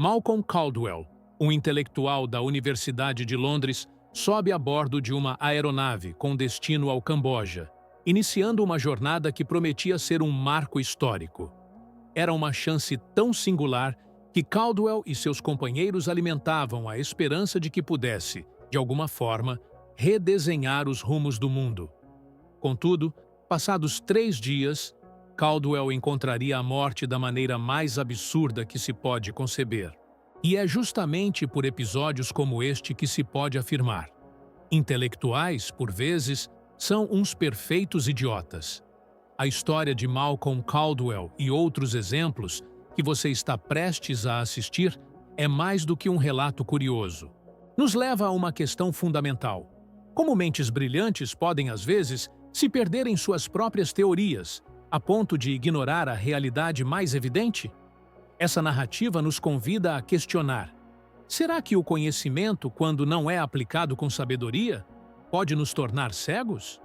Malcolm Caldwell, um intelectual da Universidade de Londres, sobe a bordo de uma aeronave com destino ao Camboja, iniciando uma jornada que prometia ser um marco histórico. Era uma chance tão singular que Caldwell e seus companheiros alimentavam a esperança de que pudesse, de alguma forma, redesenhar os rumos do mundo. Contudo, passados 3 dias, Caldwell encontraria a morte da maneira mais absurda que se pode conceber. E é justamente por episódios como este que se pode afirmar: intelectuais, por vezes, são uns perfeitos idiotas. A história de Malcolm Caldwell e outros exemplos que você está prestes a assistir é mais do que um relato curioso. Nos leva a uma questão fundamental: como mentes brilhantes podem, às vezes, se perder em suas próprias teorias, a ponto de ignorar a realidade mais evidente? Essa narrativa nos convida a questionar: será que o conhecimento, quando não é aplicado com sabedoria, pode nos tornar cegos?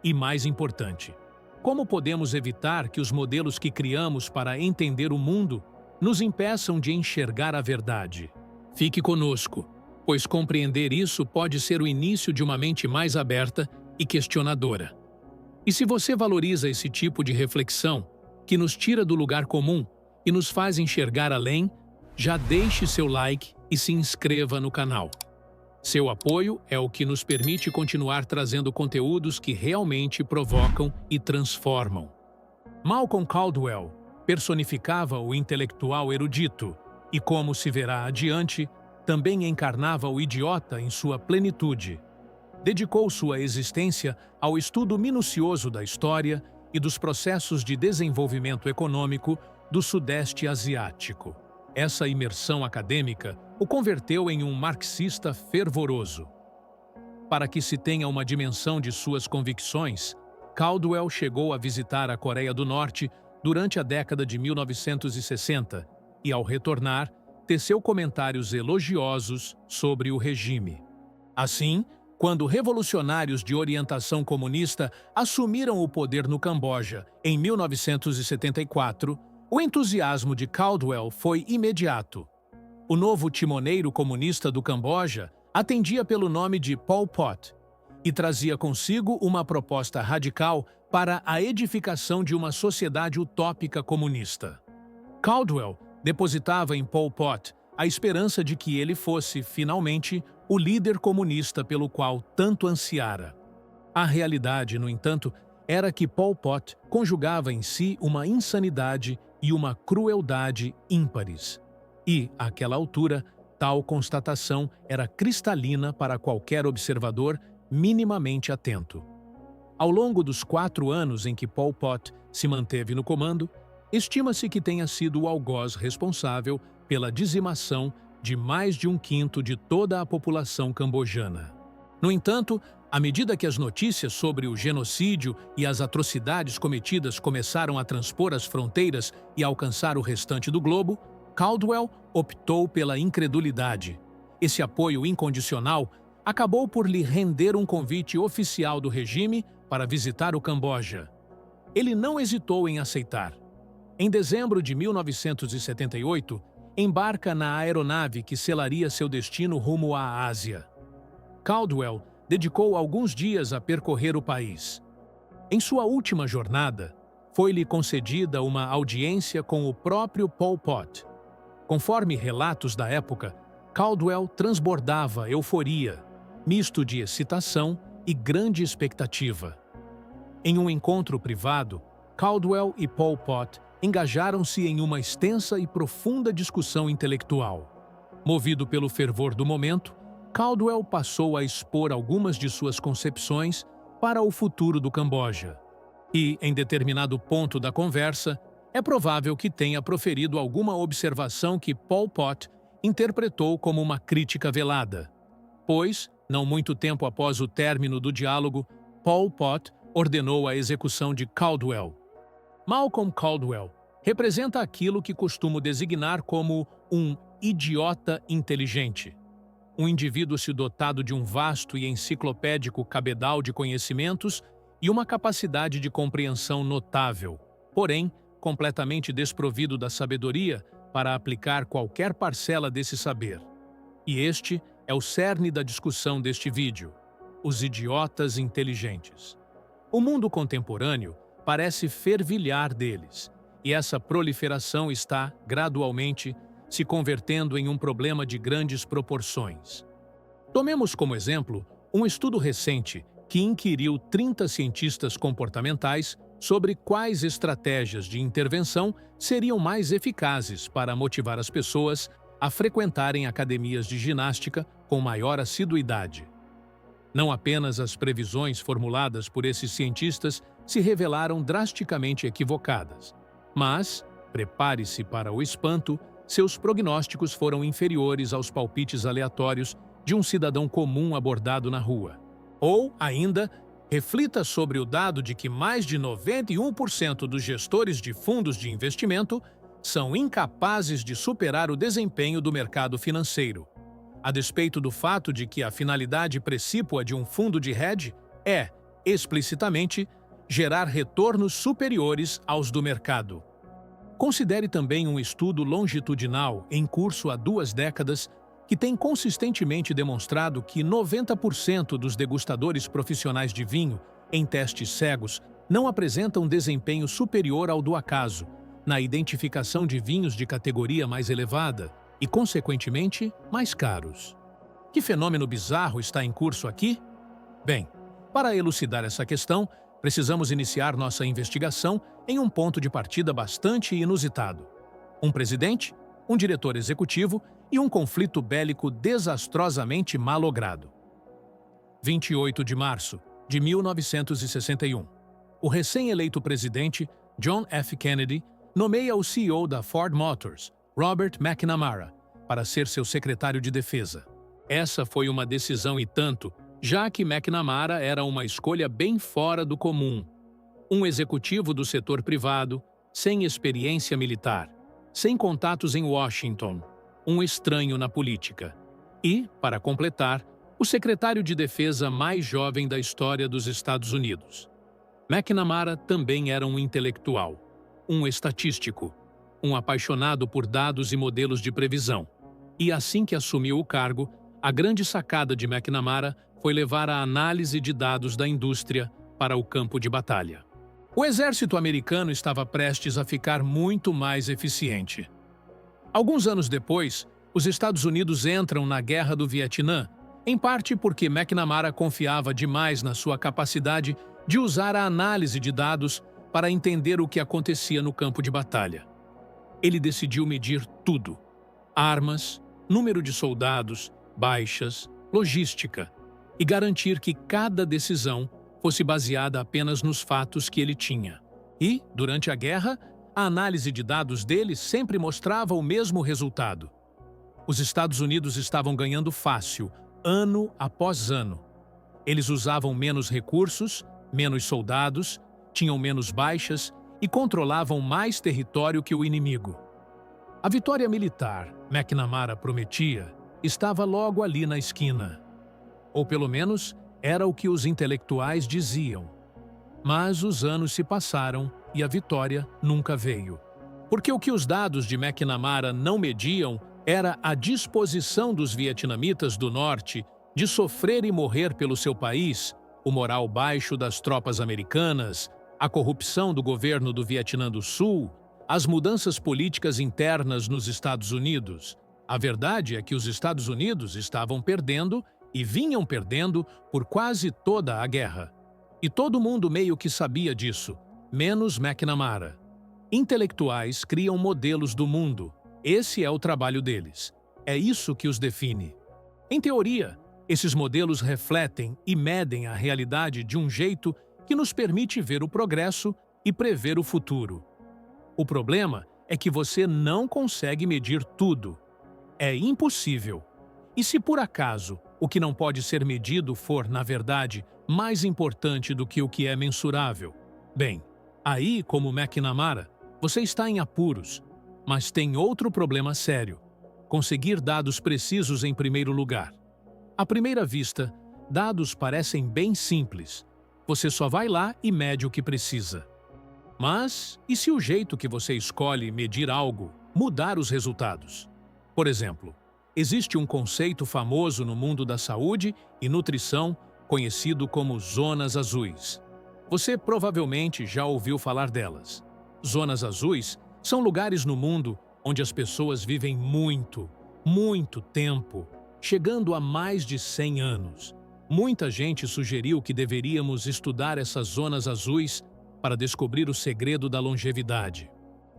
E mais importante, como podemos evitar que os modelos que criamos para entender o mundo nos impeçam de enxergar a verdade? Fique conosco, pois compreender isso pode ser o início de uma mente mais aberta e questionadora. E se você valoriza esse tipo de reflexão, que nos tira do lugar comum e nos faz enxergar além, já deixe seu like e se inscreva no canal. Seu apoio é o que nos permite continuar trazendo conteúdos que realmente provocam e transformam. Malcolm Caldwell personificava o intelectual erudito e, como se verá adiante, também encarnava o idiota em sua plenitude. Dedicou sua existência ao estudo minucioso da história e dos processos de desenvolvimento econômico do Sudeste Asiático. Essa imersão acadêmica o converteu em um marxista fervoroso. Para que se tenha uma dimensão de suas convicções, Caldwell chegou a visitar a Coreia do Norte durante a década de 1960 e, ao retornar, teceu comentários elogiosos sobre o regime. Assim, quando revolucionários de orientação comunista assumiram o poder no Camboja em 1974, o entusiasmo de Caldwell foi imediato. O novo timoneiro comunista do Camboja atendia pelo nome de Pol Pot e trazia consigo uma proposta radical para a edificação de uma sociedade utópica comunista. Caldwell depositava em Pol Pot a esperança de que ele fosse, finalmente, o líder comunista pelo qual tanto ansiara. A realidade, no entanto, era que Pol Pot conjugava em si uma insanidade e uma crueldade ímpares. E, àquela altura, tal constatação era cristalina para qualquer observador minimamente atento. Ao longo dos 4 anos em que Pol Pot se manteve no comando, estima-se que tenha sido o algoz responsável pela dizimação de mais de 1/5 de toda a população cambojana. No entanto, à medida que as notícias sobre o genocídio e as atrocidades cometidas começaram a transpor as fronteiras e alcançar o restante do globo, Caldwell optou pela incredulidade. Esse apoio incondicional acabou por lhe render um convite oficial do regime para visitar o Camboja. Ele não hesitou em aceitar. Em dezembro de 1978, embarca na aeronave que selaria seu destino rumo à Ásia. Caldwell dedicou alguns dias a percorrer o país. Em sua última jornada, foi-lhe concedida uma audiência com o próprio Pol Pot. Conforme relatos da época, Caldwell transbordava euforia, misto de excitação e grande expectativa. Em um encontro privado, Caldwell e Pol Pot engajaram-se em uma extensa e profunda discussão intelectual. Movido pelo fervor do momento, Caldwell passou a expor algumas de suas concepções para o futuro do Camboja. E, em determinado ponto da conversa, é provável que tenha proferido alguma observação que Pol Pot interpretou como uma crítica velada. Pois, não muito tempo após o término do diálogo, Pol Pot ordenou a execução de Caldwell. Malcolm Caldwell representa aquilo que costumo designar como um idiota inteligente. Um indivíduo-se dotado de um vasto e enciclopédico cabedal de conhecimentos e uma capacidade de compreensão notável, porém, completamente desprovido da sabedoria para aplicar qualquer parcela desse saber. E este é o cerne da discussão deste vídeo: os idiotas inteligentes. O mundo contemporâneo parece fervilhar deles, e essa proliferação está, gradualmente, se convertendo em um problema de grandes proporções. Tomemos como exemplo um estudo recente que inquiriu 30 cientistas comportamentais sobre quais estratégias de intervenção seriam mais eficazes para motivar as pessoas a frequentarem academias de ginástica com maior assiduidade. Não apenas as previsões formuladas por esses cientistas se revelaram drasticamente equivocadas, mas, prepare-se para o espanto, seus prognósticos foram inferiores aos palpites aleatórios de um cidadão comum abordado na rua. Ou, ainda, reflita sobre o dado de que mais de 91% dos gestores de fundos de investimento são incapazes de superar o desempenho do mercado financeiro, a despeito do fato de que a finalidade precípua de um fundo de hedge é, explicitamente, gerar retornos superiores aos do mercado. Considere também um estudo longitudinal em curso há 2 décadas que tem consistentemente demonstrado que 90% dos degustadores profissionais de vinho, em testes cegos, não apresentam desempenho superior ao do acaso, na identificação de vinhos de categoria mais elevada e, consequentemente, mais caros. Que fenômeno bizarro está em curso aqui? Bem, para elucidar essa questão, precisamos iniciar nossa investigação em um ponto de partida bastante inusitado: um presidente, um diretor executivo e um conflito bélico desastrosamente malogrado. 28 de março de 1961. O recém-eleito presidente, John F. Kennedy, nomeia o CEO da Ford Motors, Robert McNamara, para ser seu secretário de defesa. Essa foi uma decisão e tanto, já que McNamara era uma escolha bem fora do comum. Um executivo do setor privado, sem experiência militar, sem contatos em Washington, um estranho na política. E, para completar, o secretário de defesa mais jovem da história dos Estados Unidos. McNamara também era um intelectual, um estatístico, um apaixonado por dados e modelos de previsão. E assim que assumiu o cargo, a grande sacada de McNamara foi levar a análise de dados da indústria para o campo de batalha. O exército americano estava prestes a ficar muito mais eficiente. Alguns anos depois, os Estados Unidos entram na Guerra do Vietnã, em parte porque McNamara confiava demais na sua capacidade de usar a análise de dados para entender o que acontecia no campo de batalha. Ele decidiu medir tudo: armas, número de soldados, baixas, logística, e garantir que cada decisão fosse baseada apenas nos fatos que ele tinha. E, durante a guerra, a análise de dados dele sempre mostrava o mesmo resultado. Os Estados Unidos estavam ganhando fácil, ano após ano. Eles usavam menos recursos, menos soldados, tinham menos baixas e controlavam mais território que o inimigo. A vitória militar, McNamara prometia, estava logo ali na esquina. Ou pelo menos, era o que os intelectuais diziam. Mas os anos se passaram e a vitória nunca veio. Porque o que os dados de McNamara não mediam era a disposição dos vietnamitas do norte de sofrer e morrer pelo seu país, o moral baixo das tropas americanas, a corrupção do governo do Vietnã do Sul, as mudanças políticas internas nos Estados Unidos. A verdade é que os Estados Unidos estavam perdendo e vinham perdendo por quase toda a guerra. E todo mundo meio que sabia disso, menos McNamara. Intelectuais criam modelos do mundo. Esse é o trabalho deles. É isso que os define. Em teoria, esses modelos refletem e medem a realidade de um jeito que nos permite ver o progresso e prever o futuro. O problema é que você não consegue medir tudo. É impossível. E se por acaso o que não pode ser medido for, na verdade, mais importante do que o que é mensurável, bem, aí, como McNamara, você está em apuros. Mas tem outro problema sério: conseguir dados precisos em primeiro lugar. À primeira vista, dados parecem bem simples. Você só vai lá e mede o que precisa. Mas e se o jeito que você escolhe medir algo mudar os resultados? Por exemplo, existe um conceito famoso no mundo da saúde e nutrição conhecido como zonas azuis. Você provavelmente já ouviu falar delas. Zonas azuis são lugares no mundo onde as pessoas vivem muito tempo, chegando a mais de 100 anos. Muita gente sugeriu que deveríamos estudar essas zonas azuis para descobrir o segredo da longevidade.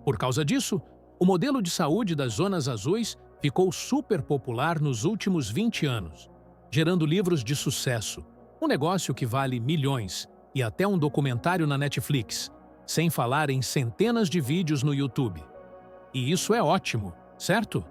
Por causa disso, o modelo de saúde das zonas azuis ficou super popular nos últimos 20 anos, gerando livros de sucesso, um negócio que vale milhões e até um documentário na Netflix, sem falar em centenas de vídeos no YouTube. E isso é ótimo, certo?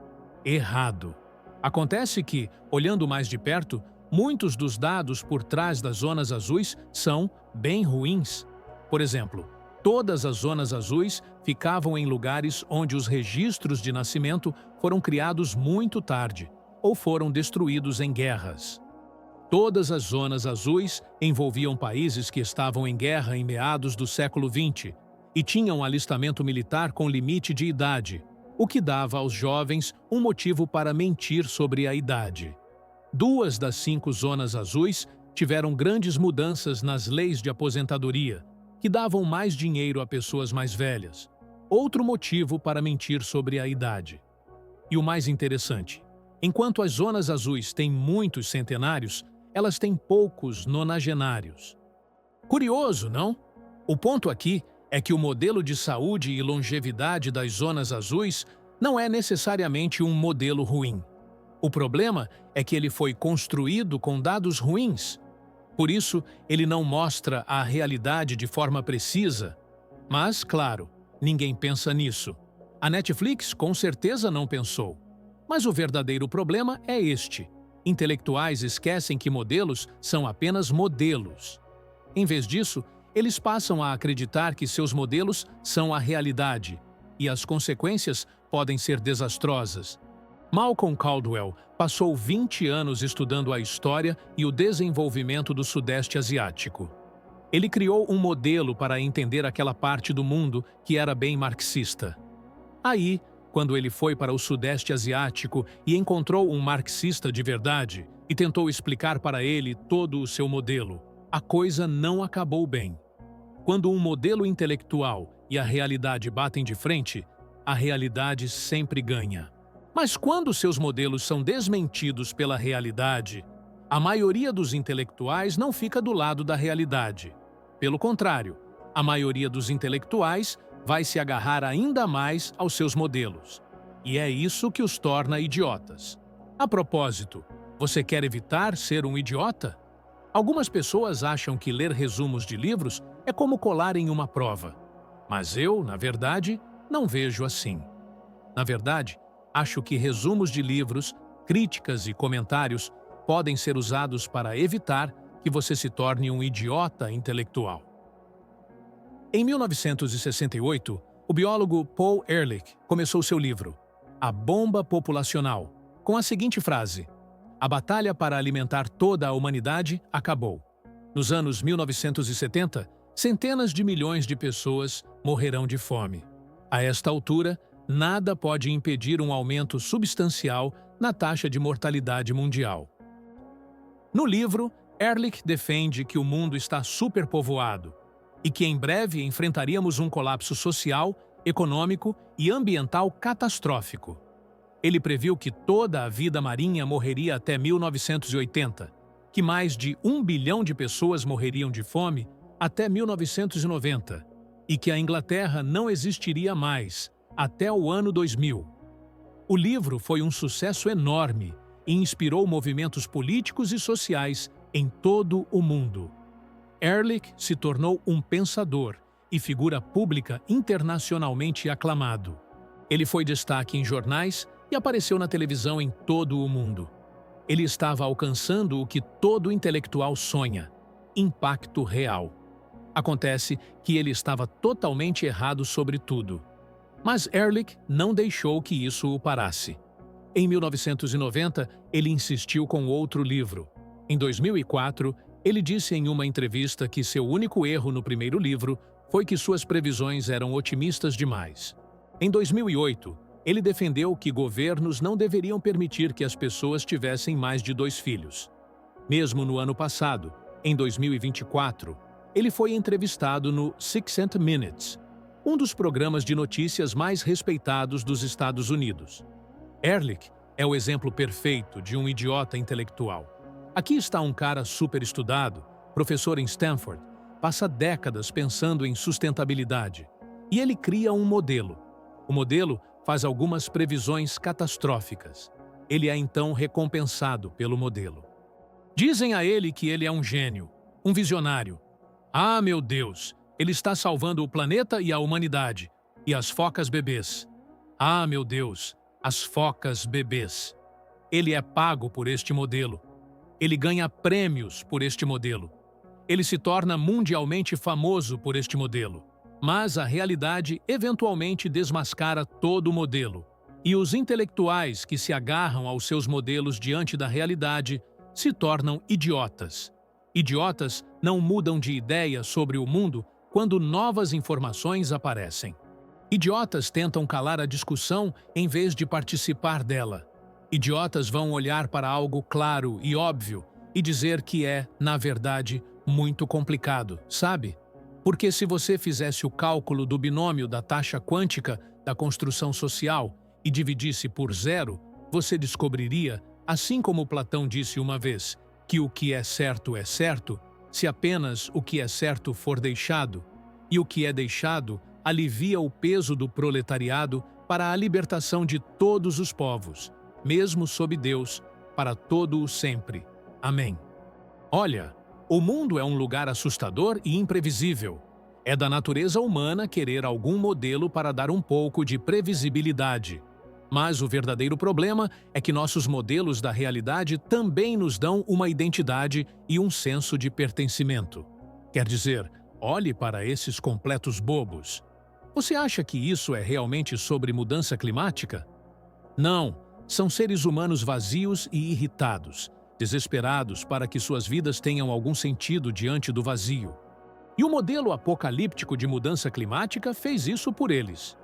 Errado. Acontece que, olhando mais de perto, muitos dos dados por trás das zonas azuis são bem ruins. Por exemplo, todas as zonas azuis ficavam em lugares onde os registros de nascimento foram criados muito tarde ou foram destruídos em guerras. Todas as zonas azuis envolviam países que estavam em guerra em meados do século XX e tinham alistamento militar com limite de idade, o que dava aos jovens um motivo para mentir sobre a idade. 2 das 5 zonas azuis tiveram grandes mudanças nas leis de aposentadoria, que davam mais dinheiro a pessoas mais velhas. Outro motivo para mentir sobre a idade. E o mais interessante, enquanto as zonas azuis têm muitos centenários, elas têm poucos nonagenários. Curioso, não? O ponto aqui é que o modelo de saúde e longevidade das zonas azuis não é necessariamente um modelo ruim. O problema é que ele foi construído com dados ruins. Por isso, ele não mostra a realidade de forma precisa. Mas, claro, ninguém pensa nisso. A Netflix com certeza não pensou. Mas o verdadeiro problema é este. Intelectuais esquecem que modelos são apenas modelos. Em vez disso, eles passam a acreditar que seus modelos são a realidade, e as consequências podem ser desastrosas. Malcolm Gladwell passou 20 anos estudando a história e o desenvolvimento do Sudeste Asiático. Ele criou um modelo para entender aquela parte do mundo que era bem marxista. Aí, quando ele foi para o Sudeste Asiático e encontrou um marxista de verdade e tentou explicar para ele todo o seu modelo, a coisa não acabou bem. Quando um modelo intelectual e a realidade batem de frente, a realidade sempre ganha. Mas quando seus modelos são desmentidos pela realidade, a maioria dos intelectuais não fica do lado da realidade. Pelo contrário, a maioria dos intelectuais vai se agarrar ainda mais aos seus modelos. E é isso que os torna idiotas. A propósito, você quer evitar ser um idiota? Algumas pessoas acham que ler resumos de livros é como colar em uma prova. Mas eu, na verdade, não vejo assim. Na verdade, acho que resumos de livros, críticas e comentários podem ser usados para evitar que você se torne um idiota intelectual. Em 1968, o biólogo Paul Ehrlich começou seu livro, A Bomba Populacional, com a seguinte frase: "A batalha para alimentar toda a humanidade acabou. Nos anos 1970, centenas de milhões de pessoas morrerão de fome. A esta altura, nada pode impedir um aumento substancial na taxa de mortalidade mundial." No livro, Ehrlich defende que o mundo está superpovoado e que em breve enfrentaríamos um colapso social, econômico e ambiental catastrófico. Ele previu que toda a vida marinha morreria até 1980, que mais de 1 bilhão de pessoas morreriam de fome até 1990 e que a Inglaterra não existiria mais até o ano 2000. O livro foi um sucesso enorme e inspirou movimentos políticos e sociais em todo o mundo. Ehrlich se tornou um pensador e figura pública internacionalmente aclamado. Ele foi destaque em jornais e apareceu na televisão em todo o mundo. Ele estava alcançando o que todo intelectual sonha: impacto real. Acontece que ele estava totalmente errado sobre tudo. Mas Ehrlich não deixou que isso o parasse. Em 1990, ele insistiu com outro livro. Em 2004, ele disse em uma entrevista que seu único erro no primeiro livro foi que suas previsões eram otimistas demais. Em 2008, ele defendeu que governos não deveriam permitir que as pessoas tivessem mais de 2 filhos. Mesmo no ano passado, em 2024, ele foi entrevistado no 60 Minutes, um dos programas de notícias mais respeitados dos Estados Unidos. Ehrlich é o exemplo perfeito de um idiota intelectual. Aqui está um cara super estudado, professor em Stanford, passa décadas pensando em sustentabilidade. E ele cria um modelo. O modelo faz algumas previsões catastróficas. Ele é então recompensado pelo modelo. Dizem a ele que ele é um gênio, um visionário. Ah, meu Deus, ele está salvando o planeta e a humanidade, e as focas bebês. Ah, meu Deus, as focas bebês. Ele é pago por este modelo. Ele ganha prêmios por este modelo. Ele se torna mundialmente famoso por este modelo. Mas a realidade eventualmente desmascara todo o modelo. E os intelectuais que se agarram aos seus modelos diante da realidade se tornam idiotas. Idiotas não mudam de ideia sobre o mundo quando novas informações aparecem. Idiotas tentam calar a discussão em vez de participar dela. Idiotas vão olhar para algo claro e óbvio e dizer que é, na verdade, muito complicado, sabe? Porque se você fizesse o cálculo do binômio da taxa quântica da construção social e dividisse por 0, você descobriria, assim como Platão disse uma vez, que o que é certo se apenas o que é certo for deixado, e o que é deixado alivia o peso do proletariado para a libertação de todos os povos, mesmo sob Deus, para todo o sempre. Amém. Olha, o mundo é um lugar assustador e imprevisível. É da natureza humana querer algum modelo para dar um pouco de previsibilidade. Mas o verdadeiro problema é que nossos modelos da realidade também nos dão uma identidade e um senso de pertencimento. Quer dizer, olhe para esses completos bobos. Você acha que isso é realmente sobre mudança climática? Não, são seres humanos vazios e irritados, desesperados para que suas vidas tenham algum sentido diante do vazio. E o modelo apocalíptico de mudança climática fez isso por eles.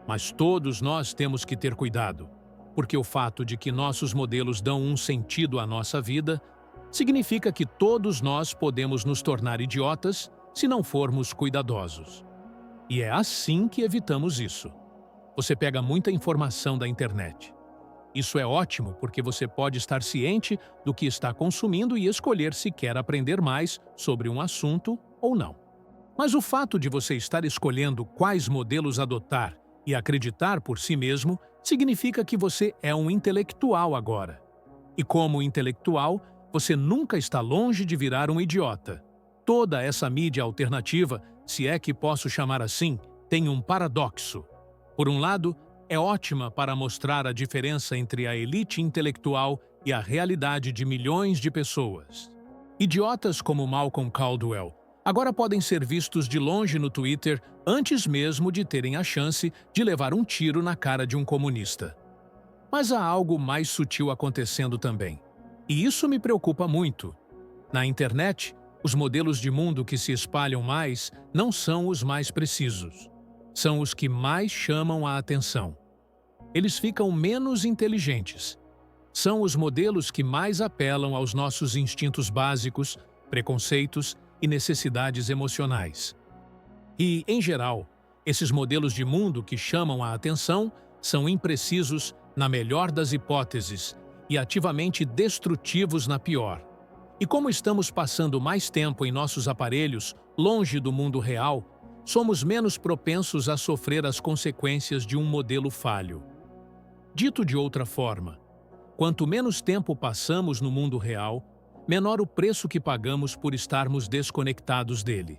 Mas todos nós temos que ter cuidado, porque o fato de que nossos modelos dão um sentido à nossa vida significa que todos nós podemos nos tornar idiotas se não formos cuidadosos. E é assim que evitamos isso. Você pega muita informação da internet. Isso é ótimo porque você pode estar ciente do que está consumindo e escolher se quer aprender mais sobre um assunto ou não. Mas o fato de você estar escolhendo quais modelos adotar e acreditar por si mesmo significa que você é um intelectual agora. E como intelectual, você nunca está longe de virar um idiota. Toda essa mídia alternativa, se é que posso chamar assim, tem um paradoxo. Por um lado, é ótima para mostrar a diferença entre a elite intelectual e a realidade de milhões de pessoas. Idiotas como Malcolm Caldwell agora podem ser vistos de longe no Twitter antes mesmo de terem a chance de levar um tiro na cara de um comunista. Mas há algo mais sutil acontecendo também. E isso me preocupa muito. Na internet, os modelos de mundo que se espalham mais não são os mais precisos. São os que mais chamam a atenção. Eles ficam menos inteligentes. São os modelos que mais apelam aos nossos instintos básicos, preconceitos e necessidades emocionais. E, em geral, esses modelos de mundo que chamam a atenção são imprecisos na melhor das hipóteses e ativamente destrutivos na pior. E como estamos passando mais tempo em nossos aparelhos, longe do mundo real, somos menos propensos a sofrer as consequências de um modelo falho. Dito de outra forma, quanto menos tempo passamos no mundo real, menor o preço que pagamos por estarmos desconectados dele.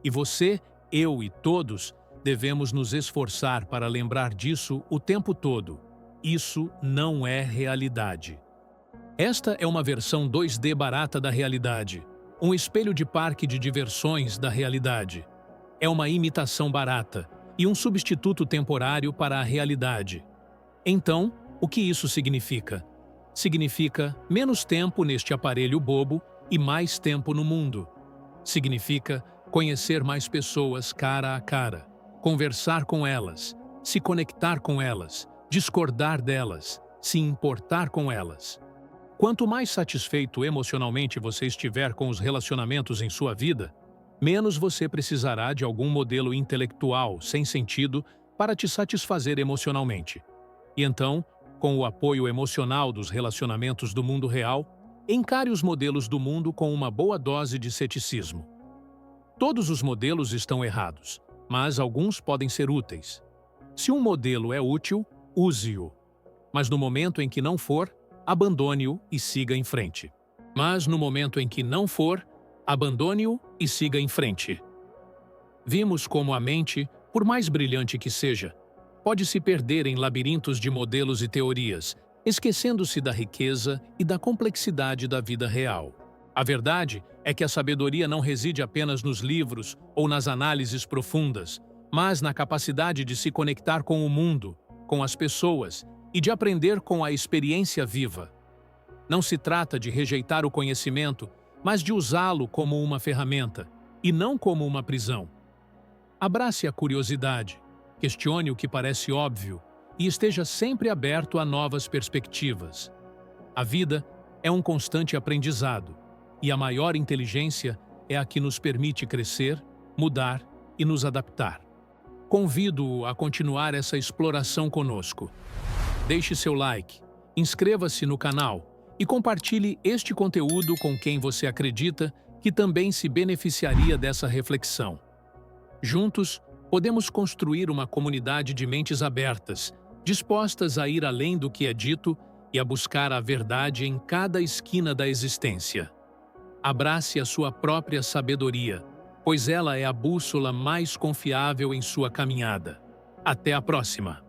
E você, eu e todos devemos nos esforçar para lembrar disso o tempo todo. Isso não é realidade. Esta é uma versão 2D barata da realidade, um espelho de parque de diversões da realidade. É uma imitação barata e um substituto temporário para a realidade. Então, o que isso significa? Significa menos tempo neste aparelho bobo e mais tempo no mundo. Significa conhecer mais pessoas cara a cara, conversar com elas, se conectar com elas, discordar delas, se importar com elas. Quanto mais satisfeito emocionalmente você estiver com os relacionamentos em sua vida, menos você precisará de algum modelo intelectual sem sentido para te satisfazer emocionalmente. E então, com o apoio emocional dos relacionamentos do mundo real, encare os modelos do mundo com uma boa dose de ceticismo. Todos os modelos estão errados, mas alguns podem ser úteis. Se um modelo é útil, use-o. Mas no momento em que não for, abandone-o e siga em frente. Mas no momento em que não for, abandone-o e siga em frente. Vimos como a mente, por mais brilhante que seja, pode se perder em labirintos de modelos e teorias, esquecendo-se da riqueza e da complexidade da vida real. A verdade é que a sabedoria não reside apenas nos livros ou nas análises profundas, mas na capacidade de se conectar com o mundo, com as pessoas e de aprender com a experiência viva. Não se trata de rejeitar o conhecimento, mas de usá-lo como uma ferramenta, e não como uma prisão. Abrace a curiosidade, questione o que parece óbvio e esteja sempre aberto a novas perspectivas. A vida é um constante aprendizado, e a maior inteligência é a que nos permite crescer, mudar e nos adaptar. Convido-o a continuar essa exploração conosco. Deixe seu like, inscreva-se no canal e compartilhe este conteúdo com quem você acredita que também se beneficiaria dessa reflexão. Juntos, podemos construir uma comunidade de mentes abertas, dispostas a ir além do que é dito e a buscar a verdade em cada esquina da existência. Abrace a sua própria sabedoria, pois ela é a bússola mais confiável em sua caminhada. Até a próxima!